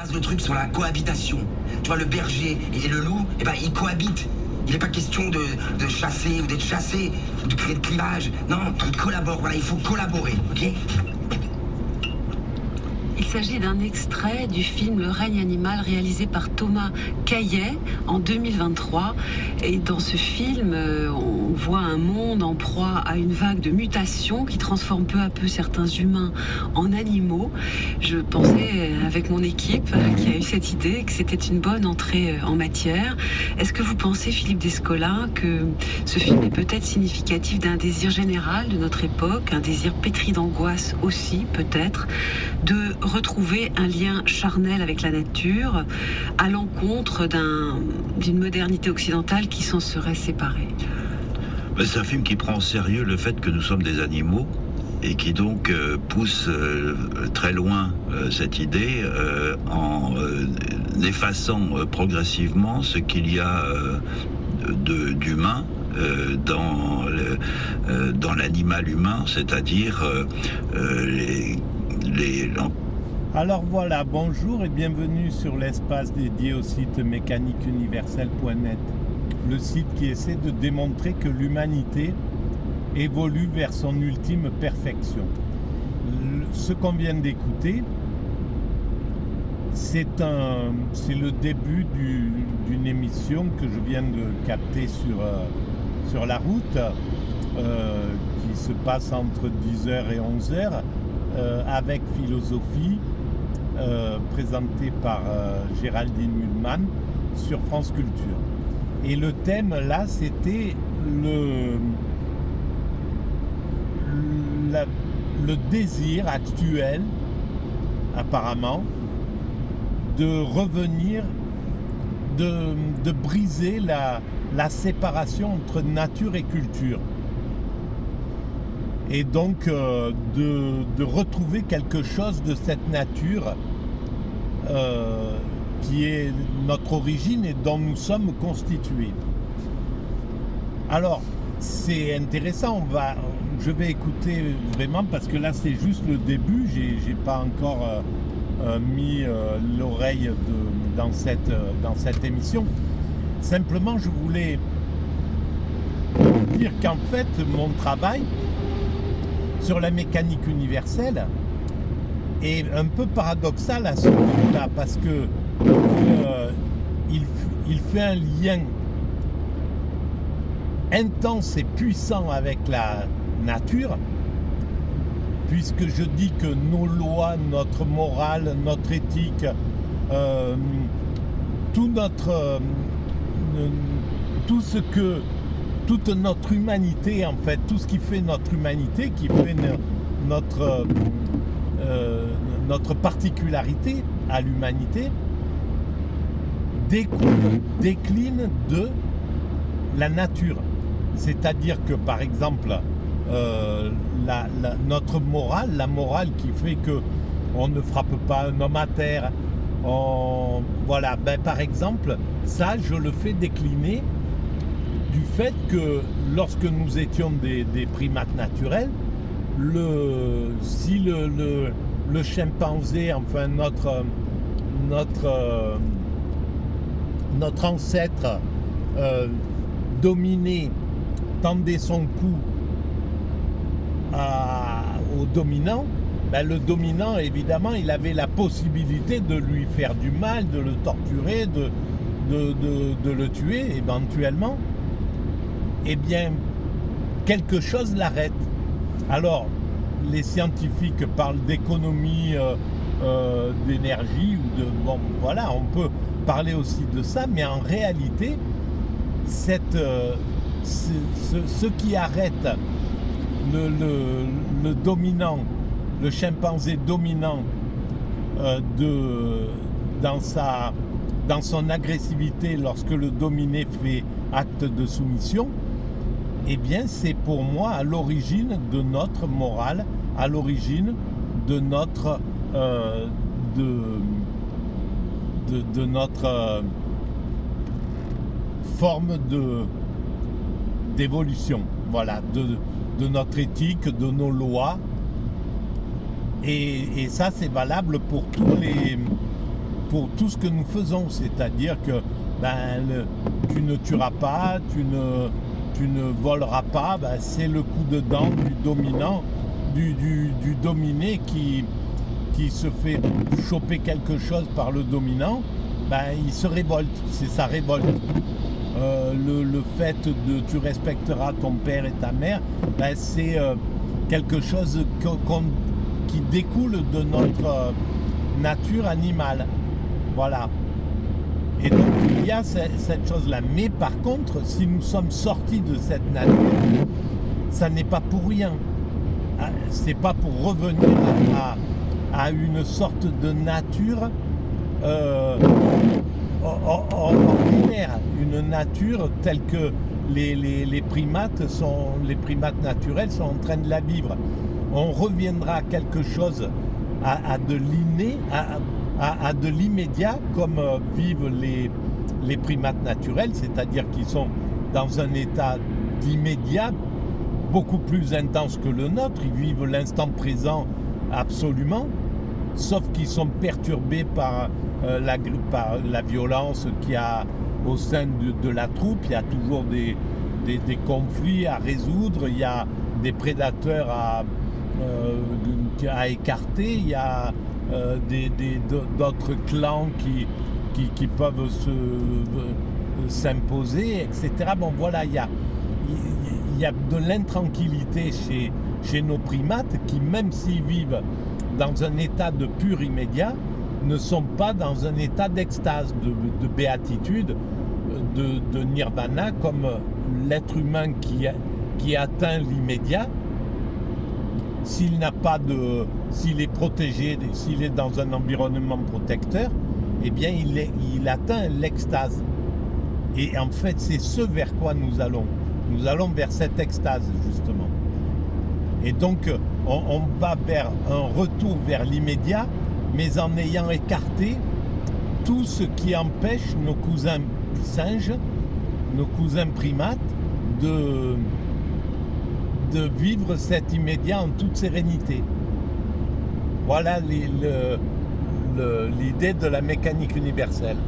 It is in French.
Passe le truc sur la cohabitation. Tu vois, le berger et le loup, eh ben, ils cohabitent. Il n'est pas question de chasser ou d'être chassé, ou de créer de clivage. Non, ils collaborent. Voilà, il faut collaborer, ok? Il s'agit d'un extrait du film Le règne animal réalisé par Thomas Caillet en 2023. Et dans ce film, on voit un monde en proie à une vague de mutations qui transforme peu à peu certains humains en animaux. Je pensais avec mon équipe qui a eu cette idée que c'était une bonne entrée en matière. Est-ce que vous pensez, Philippe Descola, que ce film est peut-être significatif d'un désir général de notre époque, un désir pétri d'angoisse aussi peut-être, de retrouver un lien charnel avec la nature à l'encontre d'une modernité occidentale qui s'en serait séparée? C'est un film qui prend au sérieux le fait que nous sommes des animaux et qui donc pousse très loin cette idée en effaçant progressivement ce qu'il y a d'humain dans l'animal humain, c'est-à-dire Alors voilà, bonjour et bienvenue sur l'espace dédié au site mécaniqueuniverselle.net, le site qui essaie de démontrer que l'humanité évolue vers son ultime perfection. Ce qu'on vient d'écouter, c'est le début d'une émission que je viens de capter sur la route, qui se passe entre 10h et 11h, avec Philosophie, présenté par Géraldine Mühlmann sur France Culture. Et le thème là, c'était le désir actuel, apparemment, de revenir, de briser la séparation entre nature et culture. Et donc de retrouver quelque chose de cette nature qui est notre origine et dont nous sommes constitués. Alors, c'est intéressant, je vais écouter vraiment, parce que là c'est juste le début, j'ai pas encore mis l'oreille dans cette émission. Simplement, je voulais dire qu'en fait, mon travail sur la mécanique universelle est un peu paradoxal à ce niveau-là, parce que il fait un lien intense et puissant avec la nature, puisque je dis que nos lois, notre morale, notre éthique, toute notre humanité, en fait, tout ce qui fait notre humanité, qui fait notre particularité à l'humanité, décline de la nature. C'est-à-dire que, par exemple, notre morale, la morale qui fait que on ne frappe pas un homme à terre, voilà, par exemple, ça, je le fais décliner du fait que lorsque nous étions des primates naturels, si le chimpanzé, enfin notre ancêtre dominé, tendait son cou au dominant, le dominant, évidemment, il avait la possibilité de lui faire du mal, de le torturer, de le tuer éventuellement. Eh bien, quelque chose l'arrête. Alors, les scientifiques parlent d'économie d'énergie, voilà, on peut parler aussi de ça, mais en réalité, ce qui arrête le dominant, le chimpanzé dominant dans son agressivité lorsque le dominé fait acte de soumission, eh bien c'est pour moi à l'origine de notre morale, à l'origine de notre de notre forme d'évolution, voilà, de notre éthique, de nos lois, et ça c'est valable pour pour tout ce que nous faisons, c'est-à-dire que tu ne tueras pas, tu ne voleras pas, c'est le coup de dent du dominant, du dominé qui se fait choper quelque chose par le dominant, il se révolte, c'est sa révolte. Le fait de tu respecteras ton père et ta mère, c'est quelque chose qui découle de notre nature animale. Voilà. Et donc il y a cette chose-là. Mais par contre, si nous sommes sortis de cette nature, ça n'est pas pour rien. C'est pas pour revenir à une sorte de nature ordinaire, une nature telle que les primates naturels sont en train de la vivre. On reviendra à quelque chose, à de l'inné, à de l'immédiat, comme vivent les primates naturels, c'est-à-dire qu'ils sont dans un état d'immédiat beaucoup plus intense que le nôtre. Ils vivent l'instant présent absolument, sauf qu'ils sont perturbés par la violence qu'il y a au sein de la troupe. Il y a toujours des conflits à résoudre, il y a des prédateurs à écarter, il y a d'autres clans qui peuvent s'imposer, etc. Bon voilà, il y a de l'intranquillité chez nos primates qui, même s'ils vivent dans un état de pur immédiat, ne sont pas dans un état d'extase, de béatitude, de nirvana, comme l'être humain qui atteint l'immédiat. S'il est protégé, s'il est dans un environnement protecteur, eh bien il atteint l'extase. Et en fait, c'est ce vers quoi nous allons. Nous allons vers cette extase, justement. Et donc, on va vers un retour vers l'immédiat, mais en ayant écarté tout ce qui empêche nos cousins singes, nos cousins primates, de vivre cet immédiat en toute sérénité. Voilà l'idée de la mécanique universelle.